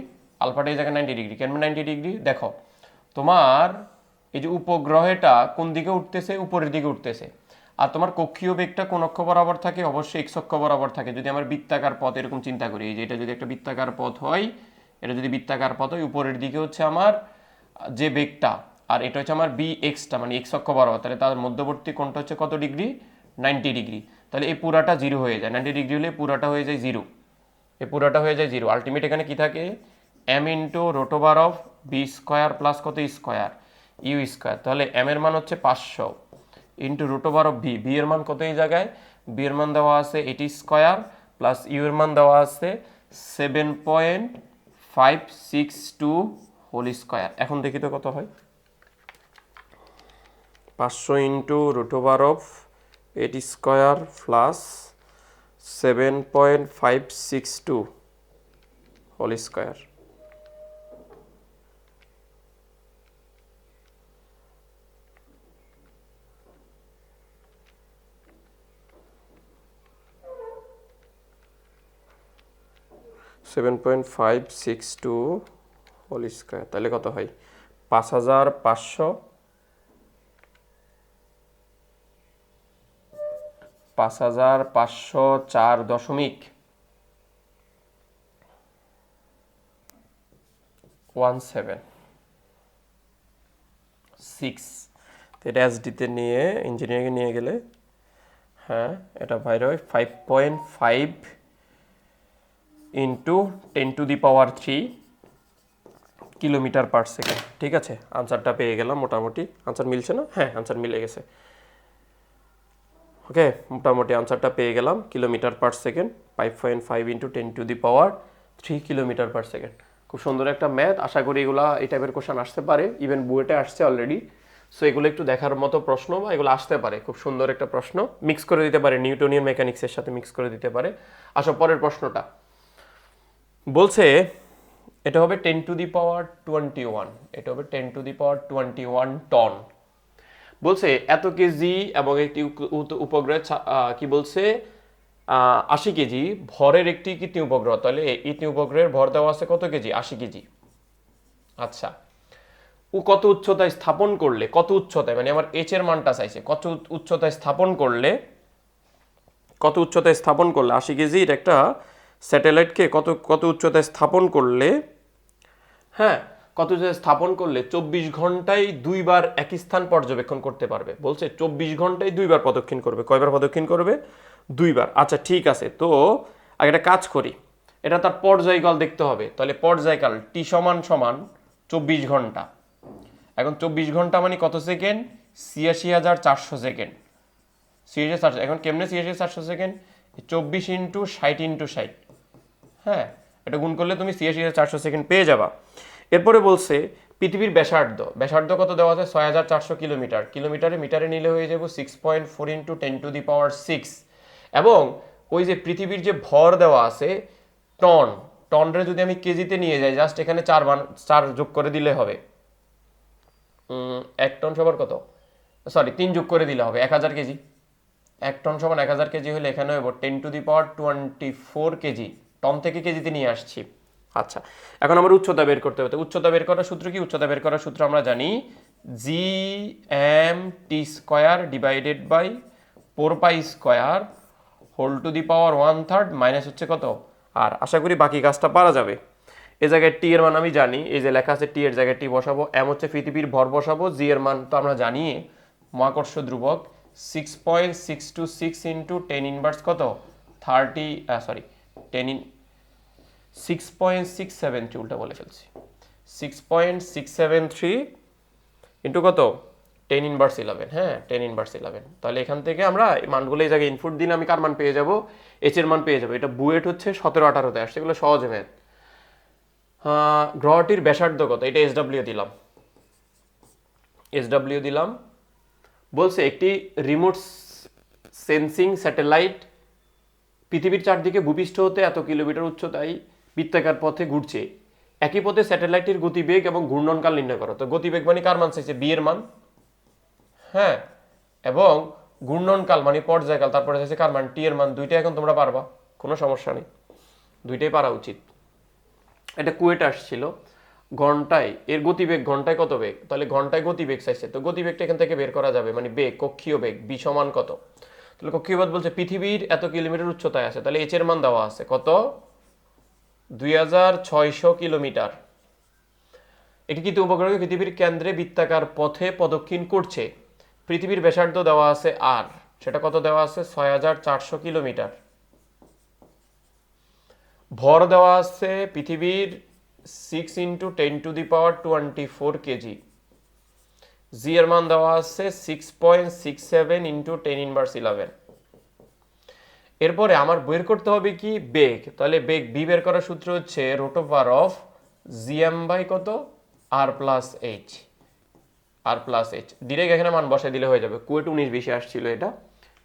আলফাটা এই জায়গায় 90 ডিগ্রি। কেমনে 90 ডিগ্রি? দেখো তোমার এই যে উপগ্রহটা কোন দিকে উঠতেছে? উপরের দিকে উঠতেছে। আর তোমার কক্ষীয় বেগটা কোন অক্ষ বরাবর থাকে? অবশ্যই এক্স অক্ষ বরাবর থাকে। যদি আমার বৃত্তাকার পথ এরকম চিন্তা করি, এই যে এটা যদি একটা বৃত্তাকার পথ হয়, এটা যদি বৃত্তাকার পথ হয়, উপরের দিকে হচ্ছে আমার যে বেগটা, আর এটা হচ্ছে আমার বি এক্সটা মানে এক্স অক্ষ বরাবর, তাহলে তার মধ্যবর্তী কোণটা হচ্ছে কত ডিগ্রি? 90 ডিগ্রি। তাহলে এই পুরাটা জিরো হয়ে যায়, 90 ডিগ্রি হলে পুরাটা হয়ে যায় জিরো, এই পুরাটা হয়ে যায় জিরো। আলটিমেট এখানে কি থাকে? M into root over of b square plus কত স্কোয়ার ইউ স্কোয়ার। তাহলে এম এর মান হচ্ছে 500 into root over of b, b এর মান কত এই জায়গায়? বি এর মান দেওয়া আছে 80 স্কোয়ার প্লাস ইউ এর মান দেওয়া আছে 7.562 হোল স্কোয়ার। এখন দেখি তো কত হয়। 500 into root over of 80 square plus 7.562 whole square. Whole square তাহলে কত হয়? 5500 5504 দশমিক এটা এসডিতে নিয়ে ইঞ্জিনিয়ারিংয়ে নিয়ে গেলে হ্যাঁ এটা বাইরে হয় 5.5 ইন্টু 10⁻³ কিলোমিটার পার সেকেন্ড। ঠিক আছে, আনসারটা পেয়ে গেলাম মোটামুটি। আনসার মিলছে না? হ্যাঁ আনসার মিলে গেছে। ওকে, মোটামুটি আনসারটা পেয়ে গেলাম kilometre per second, 5.5 into 10⁻³ kilometre per second. খুব সুন্দর একটা ম্যাথ। আশা করি এগুলা এই টাইপের কোশ্চেন আসতে পারে, ইভেন বুয়েটে আসছে অলরেডি। সো এগুলো একটু দেখার মতো প্রশ্ন বা এগুলো আসতে পারে। খুব সুন্দর একটা প্রশ্ন, মিক্স করে দিতে পারে, নিউটনিয়ান মেকানিক্সের সাথে মিক্স করে দিতে পারে। আসো পরের প্রশ্নটা বলছে, এটা হবে 10⁻²1, এটা হবে 10⁻²1 টন। বলছে এত কেজি এবং একটি উপগ্রহ কি বলছে 80 কেজি ভরের একটি কৃত্রিম উপগ্রহ। তাহলে এই উপগ্রহের ভর দেওয়া আছে কত কেজি? 80 কেজি। আচ্ছা, ও কত উচ্চতায় স্থাপন করলে, কত উচ্চতায় মানে আমার এইচ এর মানটা চাইছে, কত উচ্চতায় স্থাপন করলে, কত উচ্চতায় স্থাপন করলে 80 কেজির একটা স্যাটেলাইটকে কত উচ্চতায় স্থাপন করলে, হ্যাঁ কত উচ্চতায় স্থাপন করলে 24 ঘন্টায় 2 বার একই স্থান পর্যবেক্ষণ করতে পারবে। বলছে 24 ঘন্টায় 2 বার প্রদক্ষিণ করবে। কয়বার প্রদক্ষিণ করবে? 2 বার। আচ্ছা ঠিক আছে, তো আগে একটা কাজ করি, এটা তার পর্যায়কাল দেখতে হবে। তাহলে পর্যায়কাল টি সমান 24 ঘন্টা। এখন 24 ঘন্টা মানে কত সেকেন্ড? ৮৬,৪০০ সেকেন্ড। ৮৬,৪০০। এখন কেমনে ৮৬,৪০০ সেকেন্ড? 24 ইন্টু 60 হ্যাঁ এটা গুণ করলে তুমি ৮৬,৪০০ সেকেন্ড পেয়ে যাবা। এরপরে বলছে পৃথিবীর ব্যাসার্ধ কত দেওয়া আছে? ৬,৪০০ কিলোমিটার। মিটারে নিলে হয়ে যাবে 6.4 ইন্টু 10⁶। এবং ওই যে পৃথিবীর যে ভর দেওয়া আছে টনরে যদি আমি কেজিতে নিয়ে যাই, জাস্ট এখানে 4 যোগ করে দিলে হবে। 1 টন সমান কত? সরি 3 যোগ করে দিলে হবে 1000 কেজি। 1 টন সমান 1000 কেজি হলে এখানে হবে 10⁻24 কেজি। টন থেকে কেজিতে নিয়ে আসছি। আচ্ছা, এখন আমার উচ্চতা বের করতে হবে। উচ্চতা বের করার সূত্র কি? উচ্চতা বের করার সূত্র আমরা জানি gmt² divided by 4π² whole to the power 1/3 minus হচ্ছে কত আর। আশা করি বাকি কাজটা পারা যাবে। এই জায়গায় টি এর মান আমি জানি, এই যে লেখা আছে টি এর জায়গায় টি বসাবো, এম হচ্ছে পৃথিবীর ভর বসাবো, জি এর মান তো আমরা জানি মহাকর্ষ ধ্রুবক 6.626 ইন্টু 10 কত 6.673 উল্টা বলে ফেলছি, 6.673 ইন্টু কত 10⁻11। হ্যাঁ 10⁻11। তাহলে এখান থেকে আমরা মানগুলো এই জায়গায় ইনপুট দিলে আমি কার মান পেয়ে যাব? এইচ এর মান পেয়ে যাবো। এটা বুয়েট হচ্ছে 17-18তে আসছে, এগুলো সহজ ম্যাথ। গ্রহটির ব্যাসার্ধ কত? এটা এসডব্লিউ দিলাম। বলছে একটি রিমোট সেন্সিং স্যাটেলাইট পৃথিবীর চারদিকে ভূপৃষ্ঠ হতে এত কিলোমিটার উচ্চতায় বৃত্তাকার পথে ঘুরছে। একই পথে স্যাটেলাইটের গতিবেগ এবং ঘূর্ণনকাল নির্ণয় করো। তো গতিবেগ মানে কার মান চাইছে? বি এর মান। হ্যাঁ, এবং ঘূর্ণনকাল মানে পর্যায়কাল, তারপরে চাইছে কার মান? টি এর মান। দুইটাই এখন তোমরা পারবা, কোনো সমস্যা নেই, দুইটাই পারা উচিত। এটা কুয়েট আসছিল। ঘন্টায় এর গতিবেগ, ঘন্টায় কত বেগ? তাহলে ঘন্টায় গতিবেগ চাইছে, তো গতিবেগটা এখান থেকে বের করা যাবে, মানে বেগ কক্ষীয় বেগ বি সমান কত? তাহলে কক্ষীয় বেগ বলছে পৃথিবীর এত কিলোমিটার উচ্চতায় আছে, তাহলে এইচ এর মান দেওয়া আছে কত? 2600 কিলোমিটার। এটি কিন্তু উপগ্রহ পৃথিবীর কেন্দ্রে বৃত্তাকার পথে প্রদক্ষিণ করছে। পৃথিবীর ব্যাসার্ধ দেওয়া আছে আর, সেটা কত দেওয়া আছে? 6400 কিলোমিটার। ভর দেওয়া আছে পৃথিবীর 6 ইন্টু 10⁻24 কেজি। জি এর মান দেওয়া আছে 6.67 ইন্টু 10⁻11। এরপরে আমার বের করতে হবে কি? বেগ। তাহলে বেগ বি বের করার সূত্র হচ্ছে √অফ জিএম বাই কত আর প্লাস এইচ। ডিরেক্ট এখানে মান বসাই দিলে হয়ে যাবে। কুয়েট 19-20 আসছিল এটা,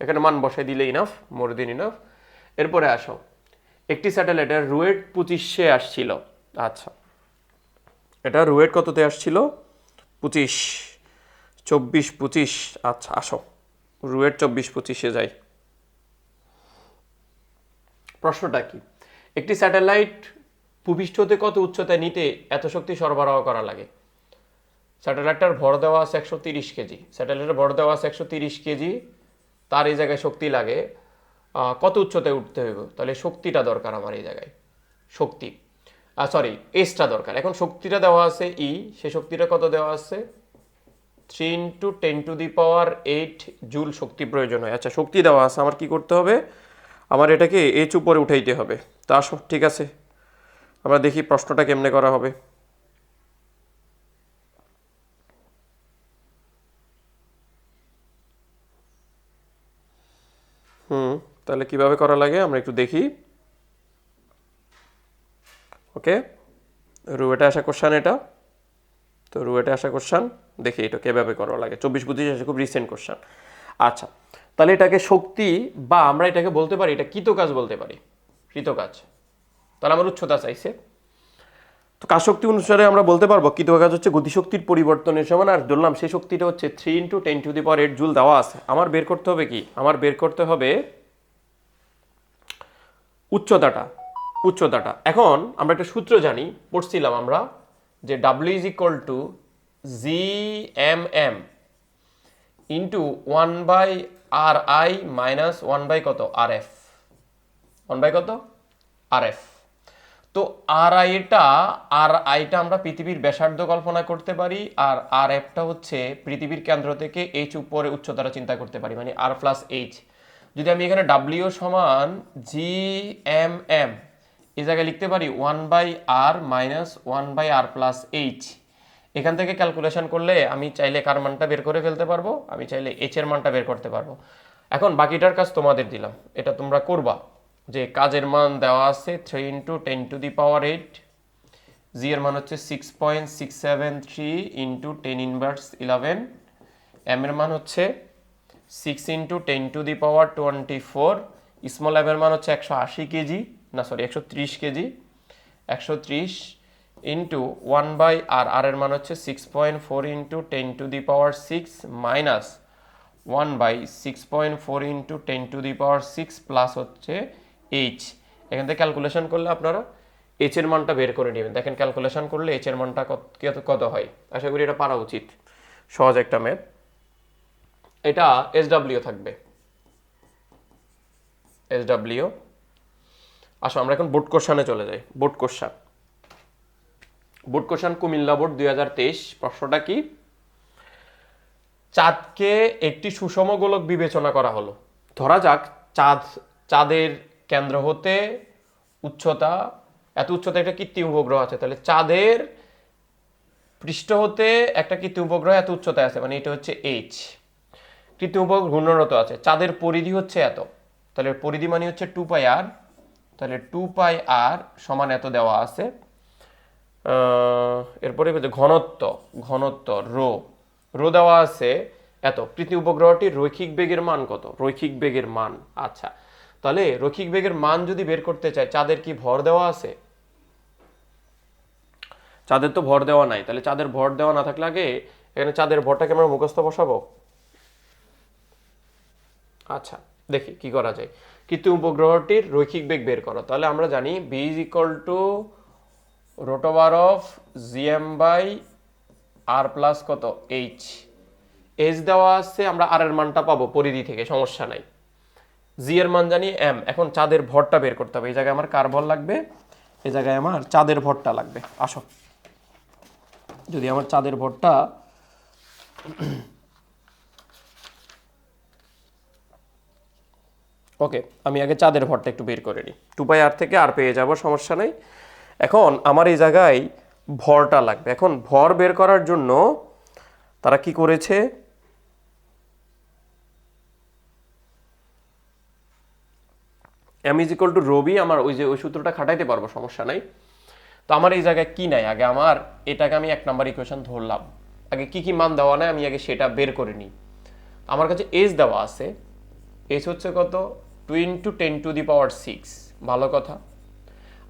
এখানে মান বসাই দিলে ইনাফ, মোর দেন ইনাফ। এরপরে আসো, একটি স্যাটেলাইটের রুয়েট 2500 আসছিল। আচ্ছা, এটা রুয়েট কততে আসছিল? 25, 24-25। আচ্ছা আসো, রুয়েট 24-25-এ যাই। প্রশ্নটা কি? একটি স্যাটেলাইট ভূপৃষ্ঠ হতে কত উচ্চতায় নিতে এত শক্তি সরবরাহ করা লাগে? স্যাটেলাইটটার ভর দেওয়া আছে 130 কেজি। স্যাটেলাইটের ভর দেওয়া আছে 130 কেজি, তার এই জায়গায় শক্তি লাগে কত উচ্চতায় উঠতে হবে? তাহলে শক্তিটা দরকার আমার এই জায়গায়, শক্তি। সরি এসটা দরকার। এখন শক্তিটা দেওয়া আছে ই, সে শক্তিটা কত দেওয়া আছে 3 × 10⁸ জুল শক্তি প্রয়োজন হয়। আচ্ছা শক্তি দেওয়া আছে, আমার কি করতে হবে, আমার এটাকে এইচ উপরে উঠাইতে হবে। তা আসো ঠিক আছে, আমরা দেখি প্রশ্নটা কেমনে করা হবে। তাহলে কিভাবে করা লাগে আমরা একটু দেখি। ওকে, রুয়েটে আসা কোশ্চান এটা, তো রুয়েটে আসা কোশ্চান দেখি এটা কিভাবে করা লাগে। 24-25 আসে, খুব রিসেন্ট কোশ্চান। আচ্ছা তাহলে এটাকে শক্তি বা আমরা এটাকে বলতে পারি এটা কৃতকাজ বলতে পারি, কৃতকাজ। তাহলে আমার উচ্চতা চাইছে, তো কাজ শক্তি অনুসারে আমরা বলতে পারবো কৃতকাজ হচ্ছে গতিশক্তির পরিবর্তনের সমান। আর ধরলাম সেই শক্তিটা হচ্ছে 3 × 10⁸ জুল দেওয়া আছে। আমার বের করতে হবে কি, আমার বের করতে হবে উচ্চতাটা। এখন আমরা একটা সূত্র জানি, পড়ছিলাম আমরা, যে W = GMM × 1/RI - 1/RF, কত RF। তো আরআইটা আমরা পৃথিবীর ব্যাসার্ধ কল্পনা করতে পারি, আর RFটা হচ্ছে পৃথিবীর কেন্দ্র থেকে H উপরে উচ্চতাটা চিন্তা করতে পারি, মানে R+H। যদি আমি এখানে W সমান GMM এই জায়গায় লিখতে পারি 1/R - 1/R+H, এখান থেকে ক্যালকুলেশন করলে আমি চাইলে কার মানটা বের করে ফেলতে পারবো, আমি চাইলে H এর মানটা বের করতে পারবো। এখন বাকিটার কাজ তোমাদের দিলাম, এটা তোমরা করবা। যে কাজের মান দেওয়া আছে 3 × 10⁸, জি এর মান হচ্ছে 6.673 × 10⁻11, এম এর মান হচ্ছে 6 × 10⁻24, স্মল এম এর মান হচ্ছে 180 কেজি, না সরি 130 কেজি, 130 × 1/R, আর এর মান হচ্ছে 6.4 × 10⁶ মাইনাস 1/6.4 × 10⁶ প্লাস হচ্ছে এইচ। এখান থেকে ক্যালকুলেশন করলে আপনারা এইচ এর মানটা বের করে নেবেন। দেখেন ক্যালকুলেশন করলে এইচ এর মানটা কত হয়, আশা করি এটা পারা উচিত, সহজ একটা ম্যাথ। এটা SW থাকবে, SW। আসো আমরা এখন বোর্ড কোশ্চানে চলে যাই। Board question Comilla board 2023। প্রশ্নটা কি, চাঁদকে একটি সুষম গোলক বিবেচনা করা হলো। ধরা যাক চাঁদের কেন্দ্র হতে উচ্চতা, এত উচ্চতা একটা কৃত্রিম উপগ্রহ আছে, তাহলে চাঁদের পৃষ্ঠ হতে একটা কৃত্রিম উপগ্রহ এত উচ্চতায় আছে, মানে এটা হচ্ছে H। কৃত্রিম উপগ্রহ ঘূর্ণরত আছে, চাঁদের পরিধি হচ্ছে এত, তাহলে পরিধি মানে হচ্ছে 2πr, তাহলে 2πr সমান এত দেওয়া আছে। এরপরে ঘনত্ব রো দেওয়া আছে এত। কৃত্রিম উপগ্রহটির রৈখিক বেগের মান কত, রৈখিক বেগের মান। আচ্ছা তাহলে রৈখিক বেগের মান যদি বের করতে চাই, চাঁদের কি ভর দেওয়া আছে, চাঁদের তো ভর দেওয়া নাই, তাহলে চাঁদের ভর দেওয়া না থাকলে আগে এখানে চাঁদের ভরটাকে আমরা মুখস্থ বসাবো। আচ্ছা দেখি কি করা যায়। কৃত্রিম উপগ্রহটির রৈখিক বেগ বের করো, তাহলে আমরা জানি B = √of GM/R প্লাস কত H। H দেওয়া আছে, আমরা আর এর মানটা পাবো পরিধি থেকে, সমস্যা নাই। জি এর মান জানি M। এখন চাঁদের ভরটা বের করতে হবে, এই জায়গায় আমার কার ভর লাগবে, এই জায়গায় আমার চাঁদের ভরটা লাগবে। আসো যদি আমার চাঁদের ভরটা ওকে, আমি আগে চাঁদের ভরটা একটু বের করে নিই। 2πr থেকে আর পেয়ে যাব, সমস্যা নেই। এখন আমার এই জায়গায় ভরটা লাগবে। এখন ভর বের করার জন্য তারা কি করেছে, m = ρv, আমার ওই সূত্রটা খাটাইতে পারবো, সমস্যা নাই। তো আমার এই জায়গায় কি নাই, আগে আমার এটাকে আমি 1 নাম্বার ইকুয়েশন ধরলাম, আগে কি মান দেওয়া নাই আমি আগে সেটা বের করে নিই। আমার কাছে H দেওয়া আছে, H হচ্ছে কত 2 × 10⁶, ভালো কথা।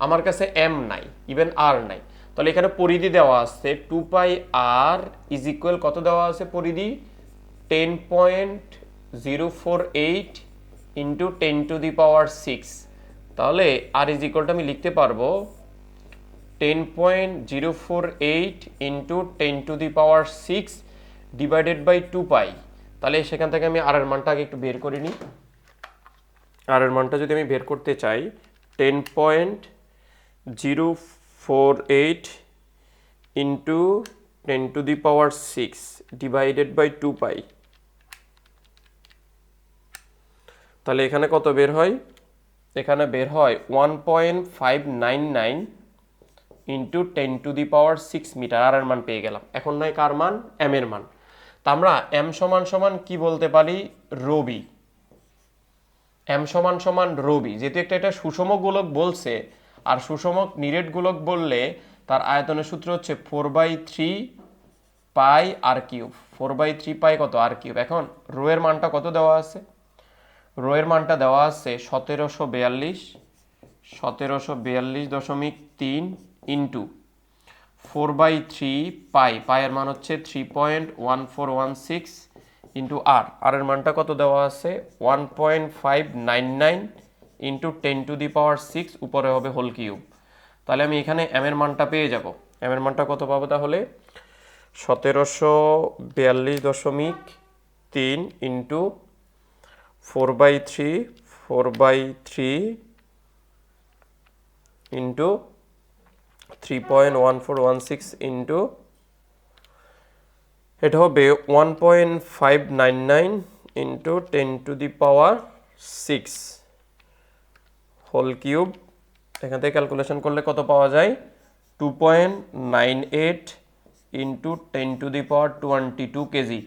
আমার কাছে M নাই, ইভেন R নাই, তাহলে এখানে পরিধি দেওয়া আছে 2πr = কত দেওয়া আছে পরিধি 10.048 × 10⁶। তাহলে R = আমি লিখতে পারবো 10.048 × 10⁶ ডিভাইডেড বাই 2π। তাহলে সেখান থেকে আমি আর এর মানটা আগে একটু বের করে নিই। আর এর মানটা যদি আমি বের করতে চাই 10.048 48 ইন্টু 10⁶ ডিভাইডেড বাই 2 পাই। তাহলে এখানে কত বের হয়? এখানে বের হয় 1.599 ইন্টু 10⁶ মিটার। আর এর মান পেয়ে গেলাম। এখন নয় কার মান? এম এর মান। তা আমরা এম সমান সমান কি বলতে পারি? রবি। এম সমান সমান রবি, যেহেতু এটা সুষম গোলক বলছে, আর সুষম নিরেট গোলক বললে তার আয়তনের সূত্র হচ্ছে 4/3 পাই আর কিউব। 4/3 পাই কত? আর কিউব। এখন রো এর মানটা কত দেওয়া আছে? রো এর মানটা দেওয়া আছে 1742.3 ইন্টু 4/3 পাই। পায়ের মান হচ্ছে 3.1416 ইন্টু আর এর মানটা কত দেওয়া আছে? 1.599 ইন্টু 10⁶, উপরে হবে হোল কিউব। তাহলে আমি এখানে এম এর মানটা পেয়ে যাব। এম এর মানটা কত পাবো তাহলে? 1742.3 ইন্টু 4/3 ইন্টু 3.1416 ইন্টু এটা হবে 1.599 ইন্টু 10⁶ হোল কিউব। এখান থেকে ক্যালকুলেশন করলে কত পাওয়া যায়? 2.98 ইন্টু 10⁻22 কেজি।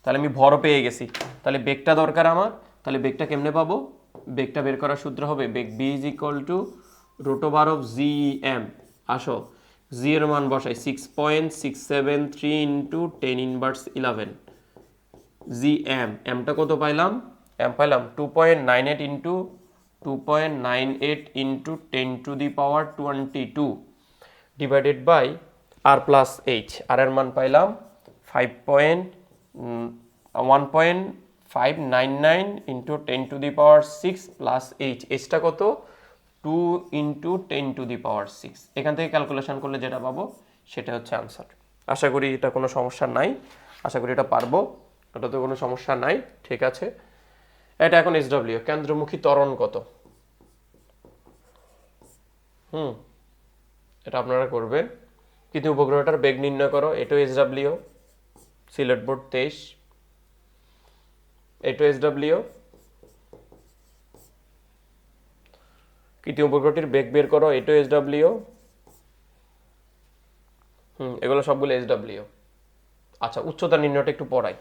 তাহলে আমি ভরও পেয়ে গেছি। তাহলে বেগটা দরকার আমার। তাহলে বেগটা কেমনে পাবো? বেগটা বের করার সূত্র হবে বেগ v is equal to √(g)(m). আসো, জি এর মান বসাই 6.673 ইন্টু 10⁻11 জি এম। এমটা কত পাইলাম? এম পাইলাম 2.98 into 10⁻22 divided by R plus H. আর এর মান পাইলাম 1.599 ইন্টু 10⁶ প্লাস এইচ। এইচটা কত? 2 ইন্টু 10⁶। এখান থেকে ক্যালকুলেশন করলে যেটা পাবো সেটা হচ্ছে আনসার। আশা করি এটা কোনো সমস্যা নাই। আশা করি এটা পারবো। এটাতে কোনো সমস্যা নাই। ঠিক আছে, এটা এখন এসডব্লিউ, কেন্দ্রমুখী ত্বরণ কত? এটা আপনারা করবেন। কিন্তু উপগ্রহটার বেগ নির্ণয় করো। এটাও এসডব্লিউ, সিলেট বোর্ড 23। এটাও এসডব্লিউ। কৃত্রিম উপগ্রহটির বেগ বের করো। এটাও এসডব্লিউ। এগুলো সবগুলো এসডব্লিউ। আচ্ছা, উচ্চতা নির্ণয়টা একটু পড়াই।